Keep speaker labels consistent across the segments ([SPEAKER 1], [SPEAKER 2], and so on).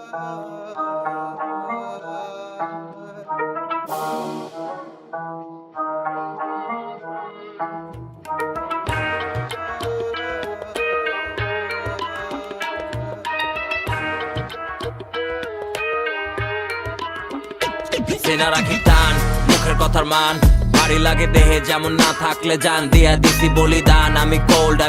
[SPEAKER 1] সেনা রাখি টান মুখের কথার মান ভারী লাগে দেহে যেমন না থাকলে জান দিয়া দিছি বলিদান আমি গোল্ড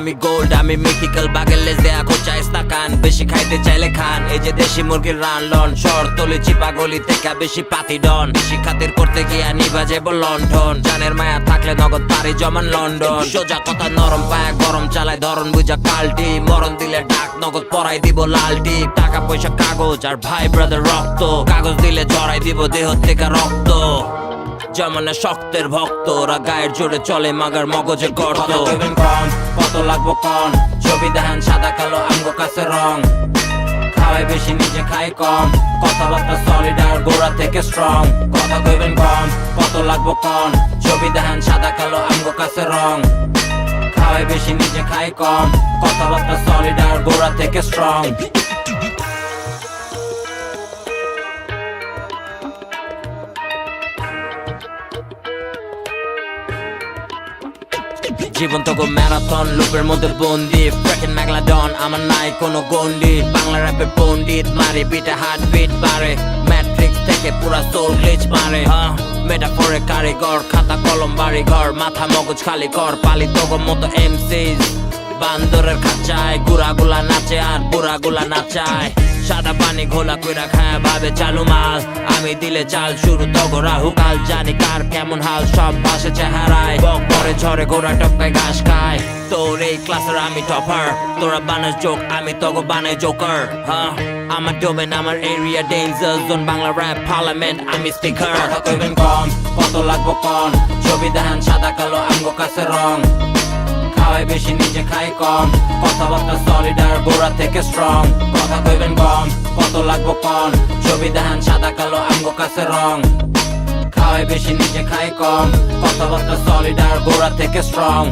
[SPEAKER 1] আমি মিথিক্যাল বাগের লেজ দেয়া কোচাইস্তা কান বেশি খাইতে চাইলে খান এই যে দেশি মুরগির রান লন শহর তলি চিপা গলি থেকে বেশি পাতি ডন বেশি খাতির করতে গিয়া নিবা যাইব লন্ডন জানের মায়া থাকলে নগদ পারি জমান লন্ডন সোজা কথা নরম পায়া গরম চালায় ধরন বুঝা কালটি মরণ দিলে ডাক নগদ পরাই দিব লালটি টাকা পয়সা কাগজ আর ভাই ব্রাদার রক্ত কাগজ দিলে জড়াই দিব দেহ থেকে রক্ত জমানে শক্তের ভক্ত ওরা গায়ের জোরে চলে মাগার মগজে গর্ত কত লাগবো কন ছবি দেখান সাদা কালো আমগো কাছে রং খাওয়াই বেশি নিজে খাই কম কথাবার্তা সলিড আর গোড়া থেকে স্ট্রং কথা কইবেন কম কত লাগবো কন ছবি দেখান সাদা কালো আমগো কাছে রং খাওয়াই বেশি নিজে খাই কম কথাবার্তা সলিড আর গোড়া থেকে স্ট্রং জীবন তো ম্যারাথন লুপের মধ্যে বন্দি ফ্রেকেন ম্যাগলাডন আমার নাই কোনো গন্ডি বাংলা র্যাপের পণ্ডিত মারে বিটে হার্ট বিট বাড়ে ম্যাট্রিক্স থেকে পুরা সোল গ্লিচ মারে মেটাফোরে কারিগর খাতা কলম বাড়ি ঘর মাথা মগজ খালি কর পালি তগর মতো এমসিস বান্দরের খাঁচায় গুড়াগুলা নাচে আর বুড়াগুলা নাচায় সাদা পানি ঘোলা কইরা খায় ভাবে চালু মাল আমি দিলে চাল শুরু তগো রাহু কাল জানি কার কেমন হাল সব পাশে চেহারায় বক পরে ঝরে ঘোড়া টপকায় ঘাস খায় তোর এই ক্লাসের আমি টপার তোরা বানাস জোক আমি তগো বানাই জোকার আমার ডোমেন আমার area danger zone Bangla rap parliament আমি স্পিকার কথা কইবেন কম কত লাগবো কন ছবি দেখান সাদা কালো আমগো কাছে রং খাওয়াই বেশি নিজে খাই কম কথাবার্তা সলিড আর গোড়া থেকে স্ট্রং কথা কইবেন কম কত লাগবো কন ছবি দেখান সাদা কালো আমগো কাছে রং খাওয়াই বেশি নিজে খাই কম কথাবার্তা সলিড আর গোড়া থেকে স্ট্রং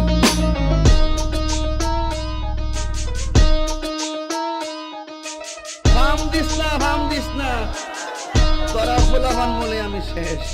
[SPEAKER 2] ভাম দিস না তোরা ফুলাবান বলে আমি শেষ